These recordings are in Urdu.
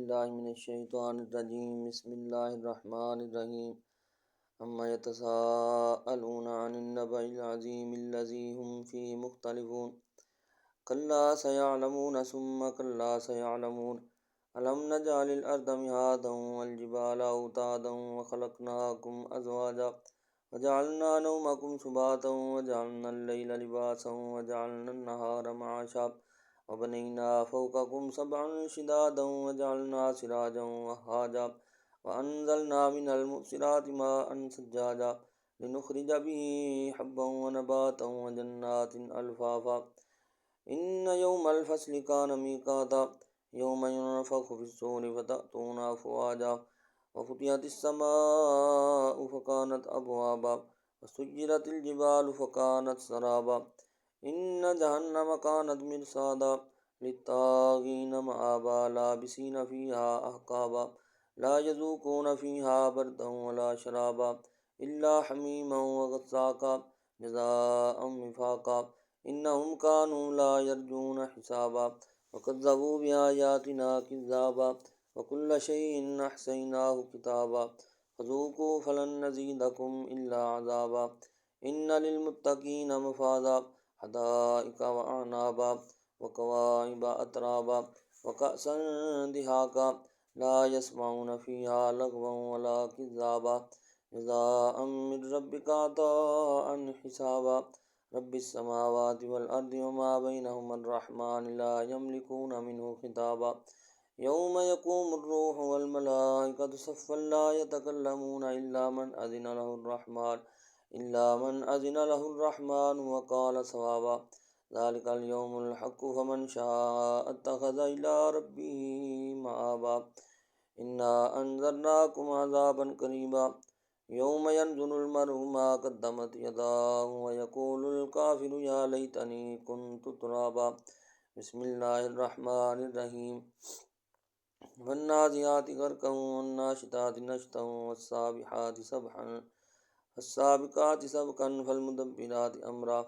باللہ من الشیطان الرجیم بسم اللہ الرحمن الرحیم اما یتساءلون عن النبأ العظیم الذی هم فیہ مختلفون کلا سیعلمون ثم کلا سیعلمون الم نجعل الارض مہادا والجبال اوتادا وخلقناکم ازواجا وجعلنا نومکم سباتا وجعلنا اللیل لباسا وجعلنا النہار معاشا وبنينا فوقكم سبعا شدادا وجعلنا سراجا وهاجا وأنزلنا من المعصرات ماء ثجاجا لنخرج به حبا ونباتا وجنات ألفافا إن يوم الفصل كان ميقاتا يوم ينفخ في الصور فتأتون أفواجا وفتحت السماء فكانت أبوابا وسجرت الجبال فكانت سرابا إن جهنم كانت مرصادا للطاغين مآبا لابسين فيها أحقابا لا يذوقون فيها بردا ولا شرابا إلا حميما وغساقا جزاء وفاقا إنهم كانوا لا يرجون حسابا وكذبوا بآياتنا كذابا وكل شيء أحصيناه كتابا فذوقوا فلن نزيدكم إلا عذابا إن للمتقين مفازا حدائق وأعنابا وكواعب أترابا وكأسا دهاقا لا يسمعون فيها لغوا ولا كذابا جزاء من ربك عطاء حسابا رب السماوات والأرض وما بينهما الرحمن لا يملكون منه خطابا يوم يقوم الروح والملائكة صفا لا يتكلمون إلا من أذن له الرحمن وقال صوابا ذلك اليوم الحق فمن شاء اتخذ إلى ربه مآبا إنا أنذرناكم عذابا قريبا يوم ينظر المرء ما قدمت يداه ويقول الكافر يا ليتني كنت ترابا بسم الله الرحمن الرحيم والنازعات غرقا والناشطات نشطا والسابحات سبحا فالسابقات سبقا فالمدبرات أمرا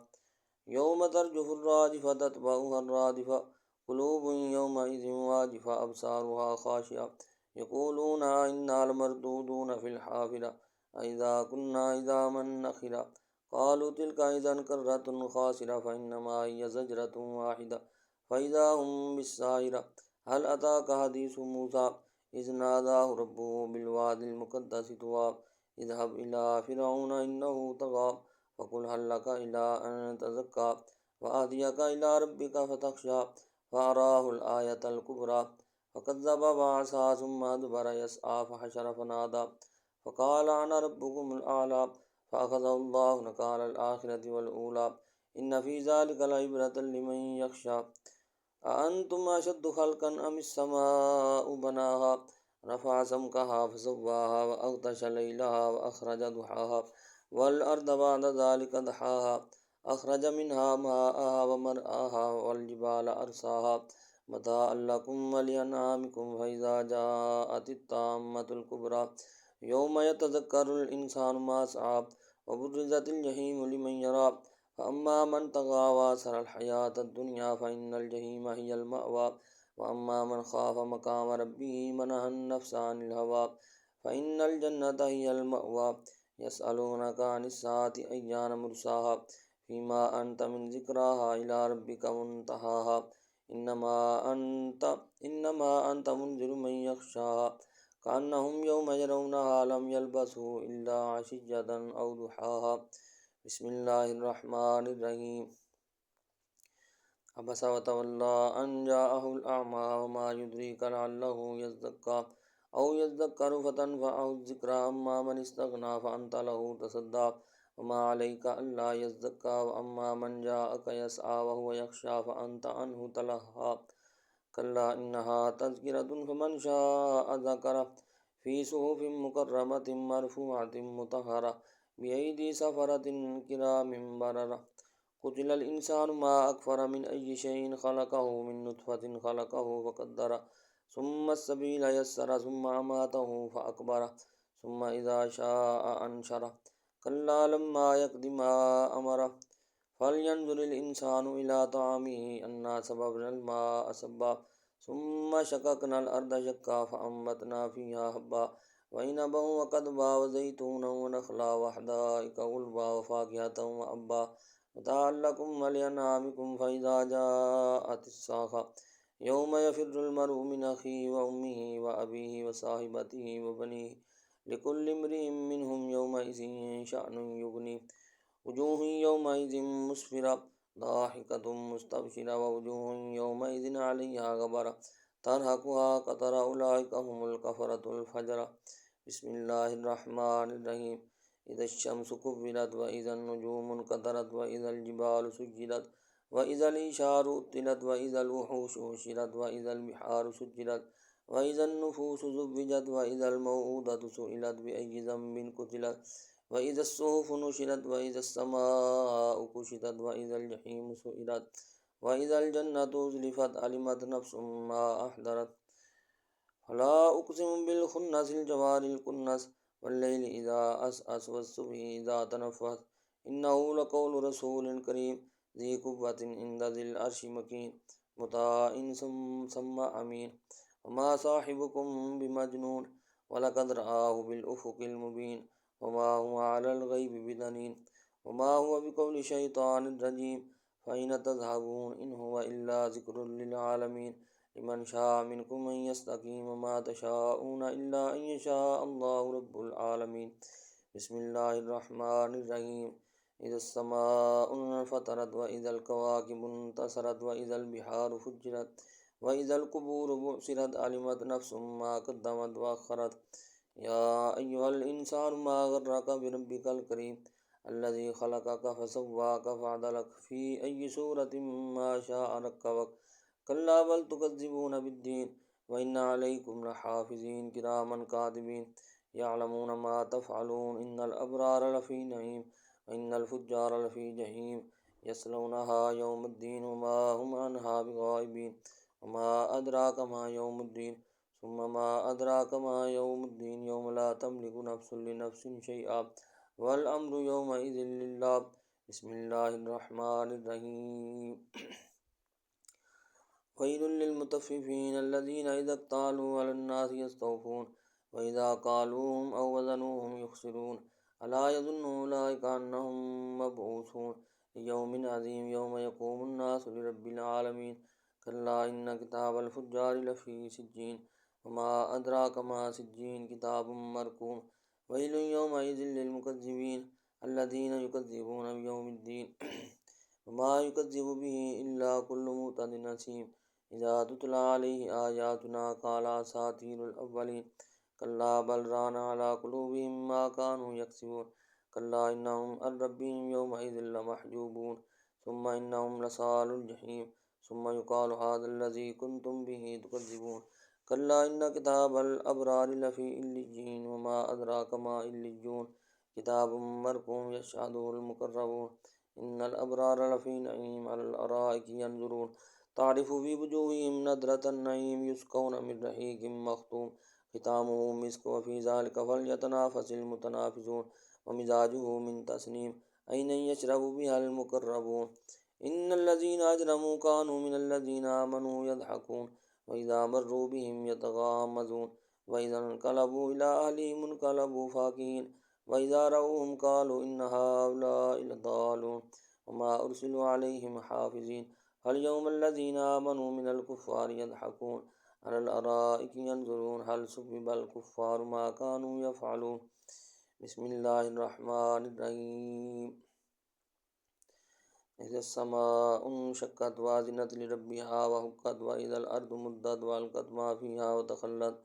يوم ترجف الراجفة تتبعها الرادفة قلوب يومئذ واجفة أبصارها خاشعة يقولون إنا لمردودون في الحافرة أإذا كنا عظاما نخرة قالوا تلك إذا كرة خاسرة فإنما هي زجرة واحدة فإذا هم بالساهرة هل أتاك حديث موسى إذ ناداه ربه بالوادي المقدس طوى اذهب إلى فرعون إنه طغى فقل هل لك إلى أن تزكى وأهديك إلى ربك فتخشى فأراه الآية الكبرى فكذب وعصى ثم أدبر يسعى فحشر فنادى فقال أنا ربكم الأعلى فأخذه الله نكال الآخرة والأولى إن في ذلك لعبرة لمن يخشى أأنتم أشد خلقا أم السماء بناها رفع سمكها فسواها وأغطش ليلها وأخرج ضحاها والأرض بعد ذلك دحاها أخرج منها ماءها ومرعاها والجبال أرساها متاعا لكم ولأنعامكم فإذا جاءت الطامة الكبرى يوم يتذكر الإنسان ما سعى وبرزت الجحيم لمن يرى فأما من طغى وآثر الحياة الدنيا فإن الجحيم هي المأوى وأما من خاف مقام ربه ونهى النفس عن الهوى فإن الجنة هي المأوى يسألونك عن الساعة أيان مرساها فيما أنت من ذكراها إلى ربك منتهاها إنما أنت منذر من يخشاها كأنهم يوم يرونها لم يلبثوا إلا عشية أو ضحاها بسم الله الرحمن الرحيم عبس وتولى أن جاءه الأعمى وما يدريك لعله يزكى أو يذكر فتنفعه الذكرى أما من استغنى فأنت له تصدى وما عليك ألا يزكى وأما من جاءك يسعى وهو يخشى فأنت عنه تلهى كلا إنها تذكرة فمن شاء ذكره في صحف مكرمة مرفوعة مطهرة بأيدي سفرة كرام بررة قتل الإنسان ما أكفر من أي شيء خلقه من نطفة خلقه فقدره ثم السبيل يسر ثم أماته فأكبره ثم إذا شاء أنشره كلا لما يقض ما أمره فلينظر الإنسان إلى طعامه أنا صببنا الماء صبا ثم شققنا الأرض شقا فأنبتنا فيها حبا وعنبا وقضبا وزيتونا ونخلا وحدائق غلبا وفاكهة وأبا متاعا لكم ولأنعامكم فإذا جاءت الصاخة يوم يفر المرء من أخيه وأمه وأبيه وصاحبته وبنيه لكل امرئ منهم يومئذ شأن يغنيه وجوه يومئذ مسفرة ضاحكة مستبشرة ووجوه يومئذ عليها غبرة ترهقها قترة أولئك هم الكفرة الفجرة بسم الله الرحمن الرحيم إذا الشمس كورت وإذا النجوم انكدرت وإذا الجبال سجرت وإذا العشار عطلت وإذا الوحوش حشرت وإذا البحار سجرت وإذا النفوس زوجت وإذا الموءودة سئلت بأي ذنب قتلت وإذا الصحف نشرت وإذا السماء كشطت وإذا الجحيم سئلت وإذا الجنة أزلفت علمت نفس ما أحضرت فلا أقسم بالخنس الجوار الكنس والليل إذا عسعس والصبح إذا تنفس إنه لقول رسول كريم ذي قوة عند ذي العرش مكين مطاع ثم أمين وما صاحبكم بمجنون ولقد رآه بالأفق المبين وما هو على الغيب بدنين وما هو بقول شيطان رجيم فأين تذهبون إن هو إلا ذكر للعالمين لمن شاء منكم أن يستقيم وما تشاءون إلا أن يشاء الله رب العالمين بسم الله الرحمن الرحيم إذا السماء انفطرت وإذا الكواكب انتصرت وإذا البحار فجرت وإذا القبور بعثرت علمت نفس ما قدمت وأخرت يا أيها الإنسان ما غرك بربك الكريم الذي خلقك فسواك فعدلك في أي سورة ما شاء ركبك كلا بل تكذبون بالدين وإن عليكم لحافظين كراما كاتبين يعلمون ما تفعلون إن الأبرار لفي نعيم وإن الفجار لفي جحيم يصلونها يوم الدين وما هم عنها بغائبين وما أدراك ما يوم الدين ثم ما أدراك ما يوم الدين يوم لا تملك نفس لنفس شيئا والأمر يومئذ لله بسم الله الرحمن الرحيم ويل للمطففين الذين إذا اكتالوا على الناس يستوفون وإذا قالوهم أو وزنوهم يخسرون ألا يظن أولئك أنهم مبعوثون ليوم عظيم يوم يقوم الناس لرب العالمين كلا إن كتاب الفجار لفي سجين وما أدراك ما سجين كتاب مرقوم ويل يومئذ للمكذبين الذين يكذبون بيوم الدين وما يكذب به إلا كل معتد نسيم إذا تتلى عليه آياتنا قال أساطير الأولين كلا بل ران على قلوبهم ما كانوا يكسبون كلا إنهم عن ربهم يومئذ لمحجوبون ثم إنهم لصال الجحيم ثم يقال هذا الذي كنتم به تكذبون كلا إن كتاب الأبرار لفي إليين وما أدراك ما إليون كتاب مرقوم يشهده المقربون إن الأبرار لفي نعيم على الأرائك ينظرون تعرف في وجوههم نضرة النعيم يسقون من رحيق مختوم ختامه مسك وفي ذلك فليتنافس المتنافسون ومزاجه من تسنيم عينا يشرب بها المقربون إن الذين أجرموا كانوا من الذين آمنوا يضحكون وإذا مروا بهم يتغامزون وإذا انقلبوا إلى أهلهم انقلبوا فاكهين وإذا رأوهم قالوا إن هؤلاء لضالون وما أرسلوا عليهم حافظين فاليوم الذين آمنوا من الكفار يضحكون على الأرائك ينظرون هل ثوب الكفار ما كانوا يفعلون بسم الله الرحمن الرحيم إذا السماء انشقت وأذنت لربها وحقت وإذا الأرض مدت وألقت ما فيها وتخلت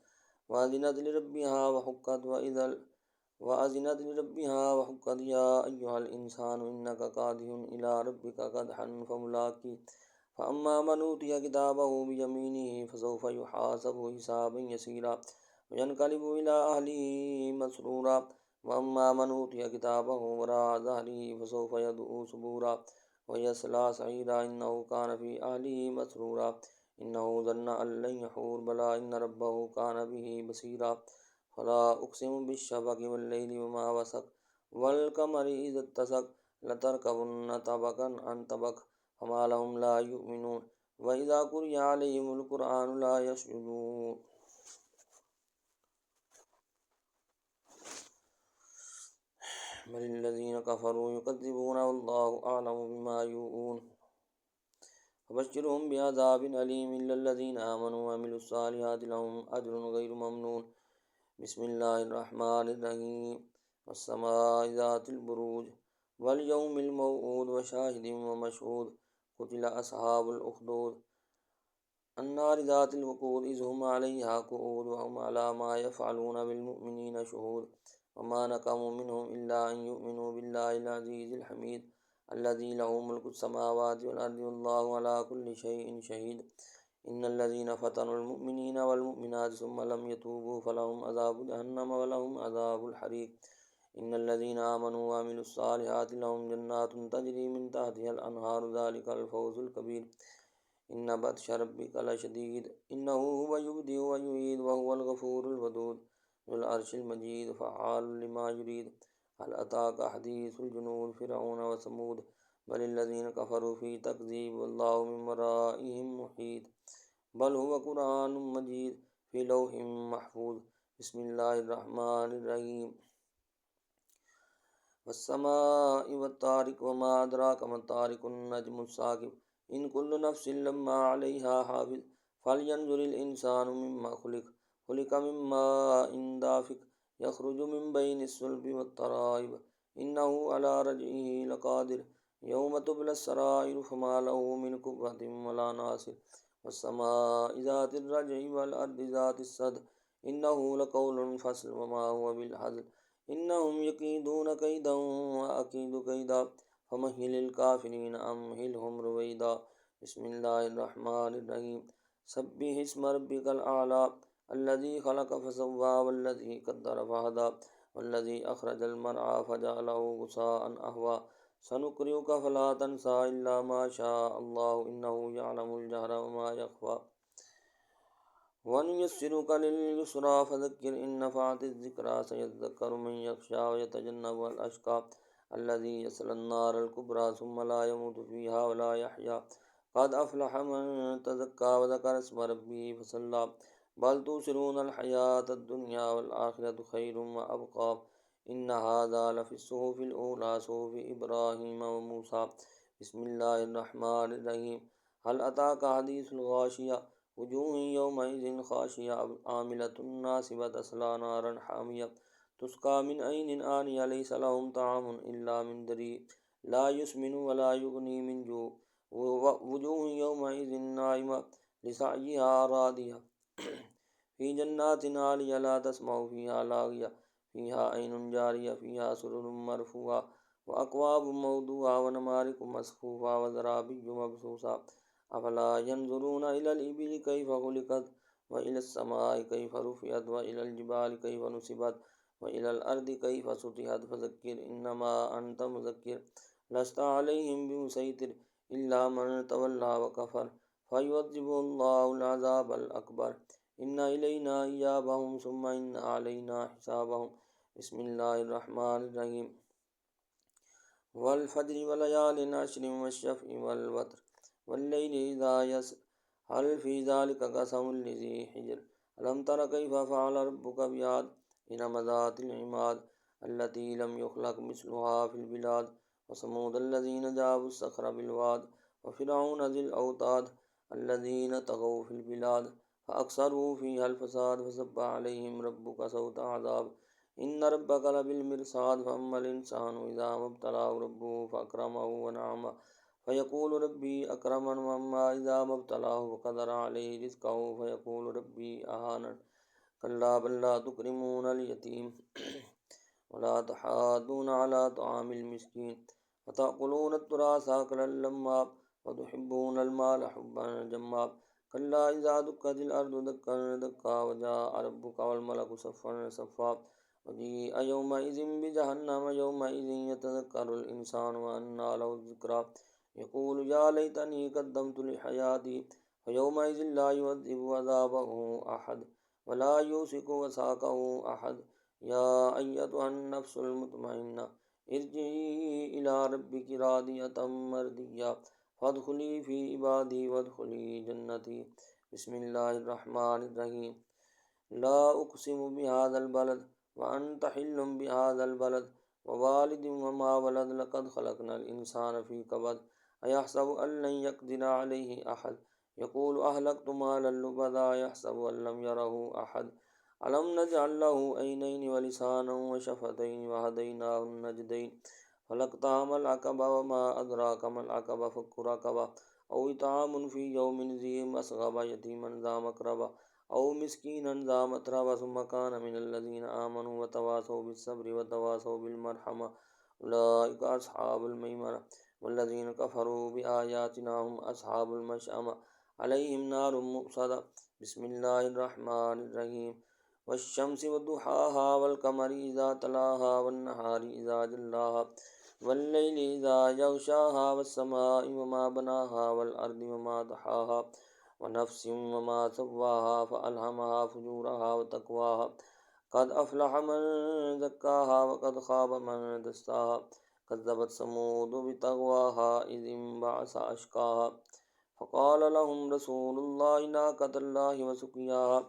وأذنت لربها وحقت وأذنت لربها وحقت يا أيها الإنسان إنك كادح إلى ربك كدحا فملاقيه فأما من أوتي كتابه بيمينه فسوف يحاسب حسابا يسيرا وينقلب إلى أهله مسرورا وأما من أوتي كتابه وراء ظهره فسوف يدعو ثبورا ويصلى سعيرا إنه كان في أهله مسرورا إنه ظن أن لن يحور بلى إن ربه كان به بصيرا فلا أقسم بالشفق والليل وما وسق والقمر إذا اتسق لتركبن طبقا عن طبق فما لهم لا يؤمنون وإذا قرئ عليهم القرآن لا يسجدون بل الذين كفروا يكذبون والله أعلم بما يوعون فبشرهم بعذاب أليم إلا الذين آمنوا وعملوا الصالحات لهم أجر غير ممنون بسم الله الرحمن الرحيم والسماء ذات البروج واليوم الموعود وشاهد ومشهود قتل أصحاب الأخدود النار ذات الوقود إذ هم عليها قعود وهم على ما يفعلون بالمؤمنين شهود وما نقموا منهم إلا أن يؤمنوا بالله العزيز الحميد الذي له ملك السماوات والأرض والله على كل شيء شهيد إن الذين فتنوا المؤمنين والمؤمنات ثم لم يتوبوا فلهم عذاب جهنم ولهم عذاب الحريق إن الذين آمنوا وعملوا الصالحات لهم جنات تجري من تحتها الأنهار ذلك الفوز الكبير إن بطش ربك لشديد إنه هو يبدئ ويعيد وهو الغفور الودود ذو العرش المجيد فعال لما يريد هل أتاك حديث الجنود فرعون وثمود بل الذين كفروا في تكذيب والله من ورائهم محيط بل هو قرآن مجيد في لوح محفوظ بسم الله الرحمن الرحيم والسماء والطارق وما أدراك ما الطارق النجم الثاقب إن كل نفس لما عليها حافظ فلينظر الإنسان مما خلق من ماء دافق يخرج من بين الصلب والترائب إنه على رجعه لقادر يوم تبلى السرائر فما له من قوة ولا ناصر والسماء ذات الرجع والأرض ذات الصدع إنه لقول فصل وما هو بالهزل إنهم يكيدون كيدا وأكيد كيدا فمهل الكافرين أمهلهم رويدا بسم الله الرحمن الرحيم سبح اسم ربك الأعلى الذي خلق فسوى والذي قدر فهدى والذي أخرج المرعى فجعله غثاء أحوى سنقرئك فلا تنسى إلا ما شاء الله إنه يعلم الجهر وما يخفى ونيسرك لليسرى فذكر إن نفعت الذكرى سيذكر من يخشى ويتجنبها الأشقى الذي يصلى النار الكبرى ثم لا يموت فيها ولا يحيا قد أفلح من تزكى وذكر اسم ربه فصلى بل تؤثرون الحياة الدنيا والآخرة خير وأبقى إن هذا لفي الصحف الأولى صحف إبراهيم وموسى بسم الله الرحمن الرحيم هل أتاك حديث الغاشية وجوه يومئذ خاشية عاملة ناصبة تصلى نارا حامية تسقى من عين آنية ليس لهم طعام إلا من ضريع لا يسمن ولا يغني من جوع وجوه يومئذ ناعمة لسعيها راضية في جنات عالية لا تسمع فيها لاغية فيها عين جارية فيها سرر مرفوعة وأكواب موضوعة ونمارق مصفوفة وزرابي مبثوثة أفلا ينظرون إلى الإبل كيف خلقت وإلى السماء كيف رفعت وإلى الجبال كيف نصبت وإلى الأرض كيف سطحت فذكر إنما أنت مذكر لست عليهم بمسيطر إلا من تولى وكفر فيعذبه الله العذاب الأكبر إن إلينا إيابهم ثم إن علينا حسابهم بسم الله الرحمن الرحيم والفجر وليال عشر والشفع والوتر والليل إذا يسر هل في ذلك قسم لذي حجر ألم تر كيف فعل ربك بعاد إرم ذات العماد التي لم يخلق مثلها في البلاد وثمود الذين جابوا الصخر بالواد وفرعون ذي الأوتاد الذين طغوا في البلاد فأكثروا فيها الفساد فصب عليهم ربك سوط عذاب إن ربك لبالمرصاد فأما الإنسان إذا ما ابتلاه ربه فأكرمه ونعمه فيقول ربي أكرمن وأما إذا ما ابتلاه فقدر عليه رزقه فيقول ربي أهانن كلا بل لا تكرمون اليتيم ولا تحاضون على طعام المسكين وتأكلون التراث أكلا لما وتحبون المال حبا جما كلا إذا دكت الأرض دكا دكا وجاء ربك والملك صفا صفا وجيء يومئذ بجهنم يومئذ يتذكر الإنسان وأنى له الذكرى يقول يا ليتني قدمت لحياتي فيومئذ لا يعذب عذابه أحد ولا يوثق وثاقه أحد يا أيتها النفس المطمئنة ارجعي إلى ربك راضية مرضية فادخلی فی عبادی وادخلی جنتی۔ بسم اللہ الرحمن الرحیم۔ لا اقسم بهذا البلد وانت حل بهذا البلد ووالد وما ولد لقد خلقنا الانسان في كبد ايحسب ان لن يقدر عليه احد يقول اهلكت مالا لبدا يحسب ان لم يره احد الم نجعل له عينين ولسانا وشفتين وهديناه النجدين فلاقتحم العقبة وما أدراك ما العقبة فك رقبة أو إطعام في يوم ذي مسغبة يتيما ذا مقربة أو مسكينا ذا متربة ثم كان من الذين آمنوا وتواصوا بالصبر وتواصوا بالمرحمة أولئك أصحاب الميمنة والذين كفروا بآياتنا هم أصحاب المشأمة عليهم نار مؤصدة۔ بسم الله الرحمن الرحيم۔ والشمس وضحاها والقمر إذا تلاها والنهار إذا جلاها والليل إذا يغشاها والسماء وما بناها والأرض وما طحاها ونفس وما سواها فألهمها فجورها وتقواها قد أفلح من زكاها وقد خاب من دساها كذبت ثمود بطغواها إذ انبعث أشقاها فقال لهم رسول الله ناقة الله وسقياها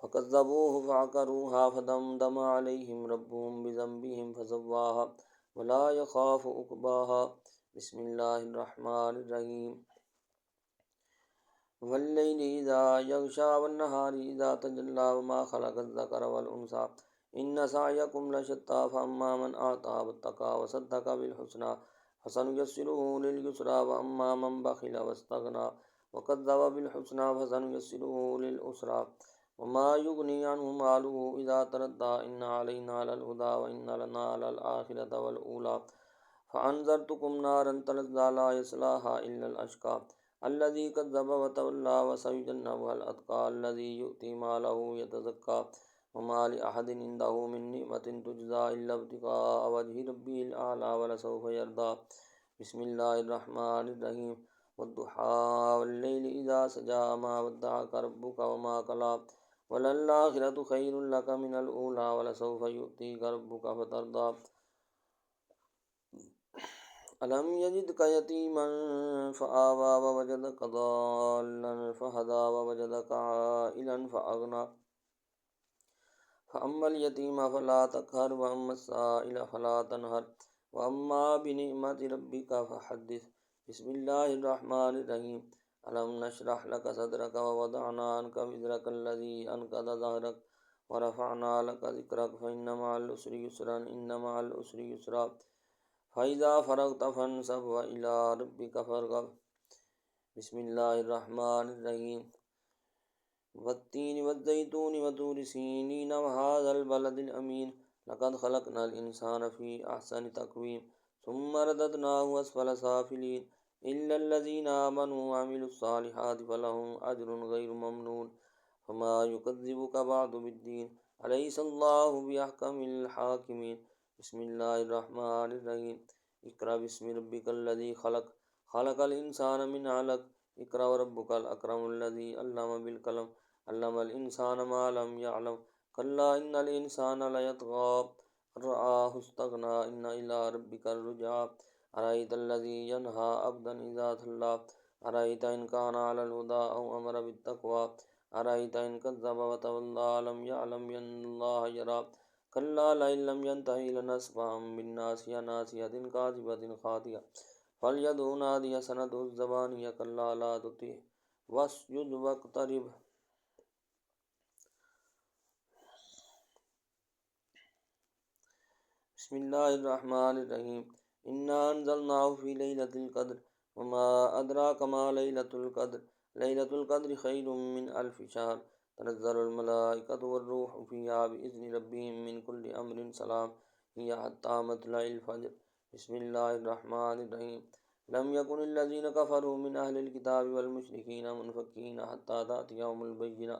فكذبوه فعقروها فدمدم عليهم ربهم بذنبهم فسواها ولا يخاف عقباها۔ بسم اللہ الرحمن الرحیم۔ واللیل اذا یغشا والنہار اذا تجلی وما خلق الذکر والانثى ان سعیکم لشتی فاما من اعطى واتقى وصدق بالحسنى فسنيسره لليسرى واما من بخل واستغنى وكذب بالحسنى فسنيسره للعسرى وما يغني عنه ماله اذا تردى ان علينا للهدى وان لنا للآخرة والأولى فأنذرتكم نارا تلظى لا يصلاها إلا الأشقى الذي كذب وتولى وسيجنبها الأتقى الذي يؤتي ماله يتزكى وما لأحد عنده من نعمة تجزى إلا ابتغاء وجه ربه الأعلى ولسوف يرضى۔ بسم اللہ الرحمن الرحیم۔ والضحى والليل إذا سجى ما ودعك ربك وما قلى وللآخرة خير لك من الأولى ولسوف يؤتيك ربك فترضى ألم يجدك يتيما فآوى ووجدك ضالا فهدى ووجدك عائلا فأغنى فأما اليتيم فلا تقهر وأما السائل فلا تنهر وأما بنعمة ربك فحدث۔ بسم اللہ الرحمن الرحیم۔ ألم نشرح لك صدرك ووضعنا عنك وزرك الذي أنقض ظهرك ورفعنا لك ذكرك فإن مع العسر يسرا إن مع العسر يسرا فإذا فرغت فانصب وإلى ربك فارغب۔ بسم اللہ الرحمن الرحیم۔ والتين والزيتون وطور سينين وهذا البلد الأمين لقد خلقنا الإنسان في أحسن تقويم ثم رددناه أسفل سافلين إلا الذين آمنوا وعملوا الصالحات فلهم أجر غير ممنون فما يكذبك بعد بالدين أليس الله بأحكم الحاكمين۔ بسم اللہ الرحمن الرحیم۔ اقرأ باسم ربك الذي خلق خلق الإنسان من علق اقرأ وربك الأكرم الذي علم بالقلم علم الإنسان ما لم يعلم كلا إن الإنسان ليطغى أن رآه استغنى إن إلى ربك الرجعى أرأيت الذي ينهى عبدا إذا صلى أرأيت إن كان على الهدى أو أمر بالتقوى أرأيت إن كذب وتولى ألم يعلم بأن الله يرى كلا لئن لم ينته لنسفعا بالناصية ناصية كاذبة خاطئة فليدع ناديه سندع الزبانية كلا لا تطعه واسجد واقترب۔ بسم اللہ الرحمن الرحیم۔ انا انزلناه في ليلة القدر وما أدراك ما ليلة القدر ليلة القدر خير من ألف شهر تنزل الملائكة والروح فيها بإذن ربهم من كل أمر سلام هي حتى مطلع الفجر۔ بسم اللہ الرحمن الرحیم۔ لم يكن الذين كفروا من أهل الكتاب والمشركين منفكين حتى تأتيهم البينة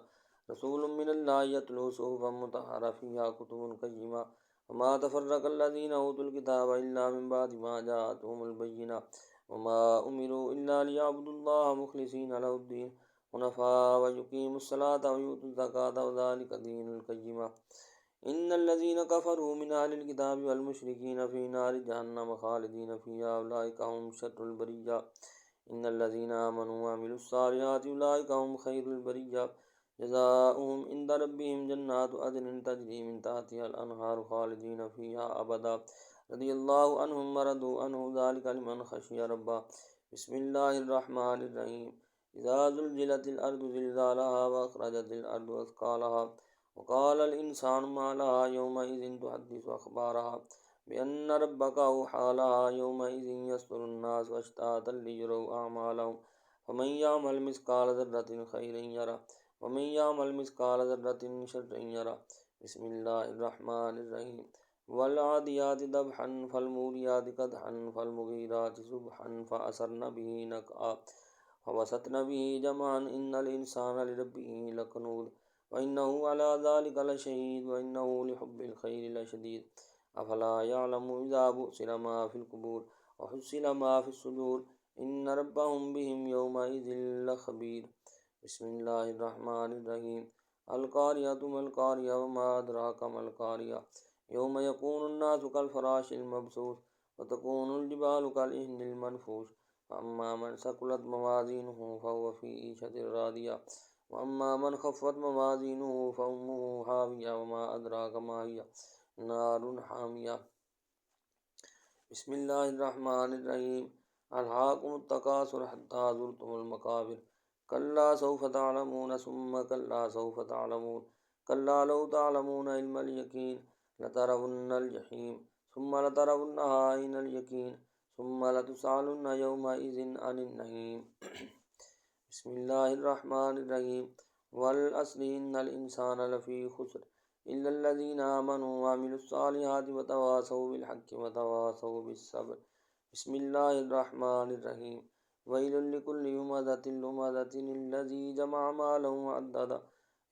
رسول من الله يتلو صحفا مطهرة فيها كتب قيمة وما تفرق الذين أوتوا الكتاب إلا من بعد ما جاءتهم البينة وما أمروا إلا ليعبدوا الله مخلصين له الدين حنفاء ويقيموا الصلاة ويؤتوا الزكاة وذلك دين القيمة۔ إن الذين كفروا من أهل الكتاب والمشركين في نار جهنم خالدين فيها أولئك هم شر البرية إن الذين آمنوا وعملوا الصالحات أولئك هم خير البرية جزاؤهم عند ربهم جنات عدن تجري من تحتها الأنهار خالدين فيها أبدا رضي الله عنهم ورضوا عنه ذلك لمن خشي ربه بسم الله الرحمن الرحيم إذا زلزلت الأرض زلزالها وأخرجت الأرض أثقالها وقال الإنسان ما لها يومئذ تحدث أخبارها بأن ربك أوحى لها يومئذ يصدر الناس أشتاتا ليروا أعمالهم فمن يعمل مثقال ذرة خيرا يره ومن يعمل مثقال ذرة شرا يره بسم الله الرحمن الرحيم والعاديات ضبحا فالموريات قدحا فالمغيرات صبحا فأثرن به نقعا فوسطن به جمعا إن الإنسان لربه لكنود وإنه على ذلك لشهيد وإنه لحب الخير لشديد أفلا يعلم إذا بؤسر ما في القبور وحصل ما في الصدور إن ربهم بهم يومئذ لخبير بسم الله الرحمن الرحيم القارية ما القارية وما أدراك ما القارية يوم يكون الناس كالفراش المبثوث وتكون الجبال كالعهن المنفوش فأما من ثقلت موازينه فهو في عيشة راضية وأما من خفت موازينه فأمه هاوية وما أدراك ما هي نار حامية بسم الله الرحمن الرحيم ألهاكم التكاثر حتى زرتم المقابر كلا سوف تعلمون ثم كلا سوف تعلمون كلا لو تعلمون علم اليقين لترون الجحيم ثم لترونها عين اليقين ثم لتسألن يومئذ عن النعيم بسم الله الرحمن الرحيم والعصر إن الإنسان لفي خسر إلا الذين آمنوا وعملوا الصالحات وتواصوا بالحق وتواصوا بالصبر بسم الله الرحمن الرحيم ويل لكل همزة لمزة الذي جمع مالا وعدده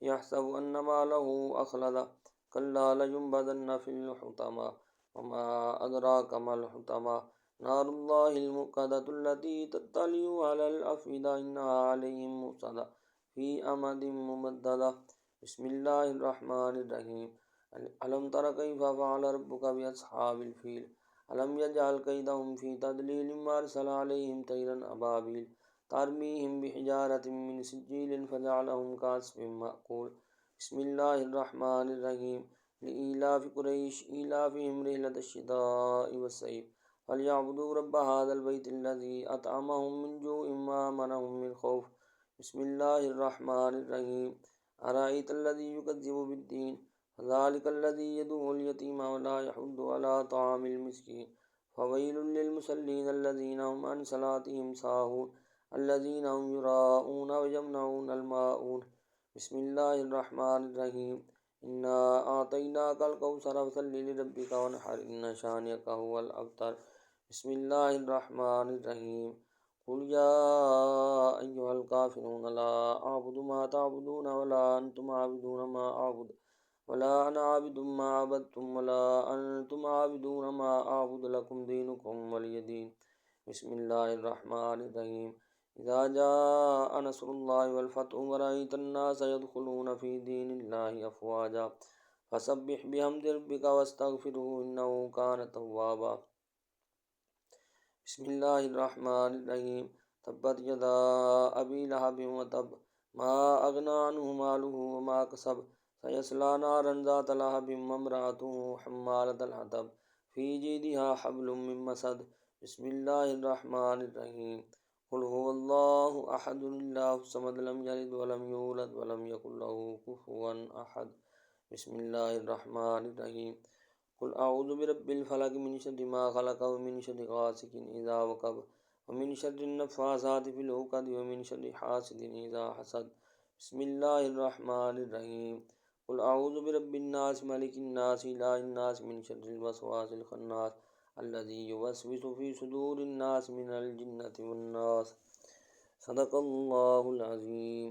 يحسب أن ماله أخلده كلا لينبذن في الحطمة وما أدراك ما الحطمة نار الله الموقدة التي تطلع على الأفئدة إنها عليهم مؤصدة في أمد ممددة بسم الله الرحمن الرحيم ألم تر كيف فعل ربك بأصحاب الفيل ألم يجعل كيدهم في تضليل وأرسل عليهم طيرا أبابيل ترميهم بحجارة من سجيل فجعلهم كعصف مأكول بسم الله الرحمن الرحيم لإيلاف قريش إيلافهم رحلة الشتاء والصيف فليعبدوا رب هذا البيت الذي أطعمهم من جوع وآمنهم من خوف بسم الله الرحمن الرحيم أرأيت الذي يكذب بالدين فذلك الذي يدعو اليتيم ولا يحض على طعام المسكين فويل للمصلين الذين هم عن صلاتهم ساهون الذين هم يراءون ويمنعون الماعون بسم الله الرحمن الرحيم إنا أعطيناك الكوثر فصل لربك وانحر إن شانئك هو الأبتر بسم الله الرحمن الرحيم قل يا أيها الكافرون لا أعبد ما تعبدون ولا أنتم عابدون ما أعبد ولا أنا عابد ما عبدتم ولا أنتم عابدون ما أعبد لكم دينكم ولي دين بسم الله الرحمن الرحيم إذا جاء نصر الله والفتح ورأيت الناس يدخلون في دين الله أفواجا فسبح بحمد ربك واستغفره إنه كان توابا بسم الله الرحمن الرحيم تبت يدا أبي لهب وتب ما أغنى عنه ماله وما كسب سيصلى نارا ذات لهب وامرأته حمالة الحطب في جيدها حبل من مسد بسم الله الرحمن الرحيم قل هو الله أحد الله الصمد لم يلد ولم يولد ولم يكن له كفوا أحد بسم الله الرحمن الرحيم قل أعوذ برب الفلق من شر ما خلق ومن شر غاسق إذا وقب ومن شر النفاثات في العقد ومن شر حاسد إذا حسد بسم الله الرحمن الرحيم قل أعوذ برب الناس ملك الناس إله الناس من شر الوسواس الخناس الذي يوسوس في صدور الناس من الجنة والناس صدق الله العظيم.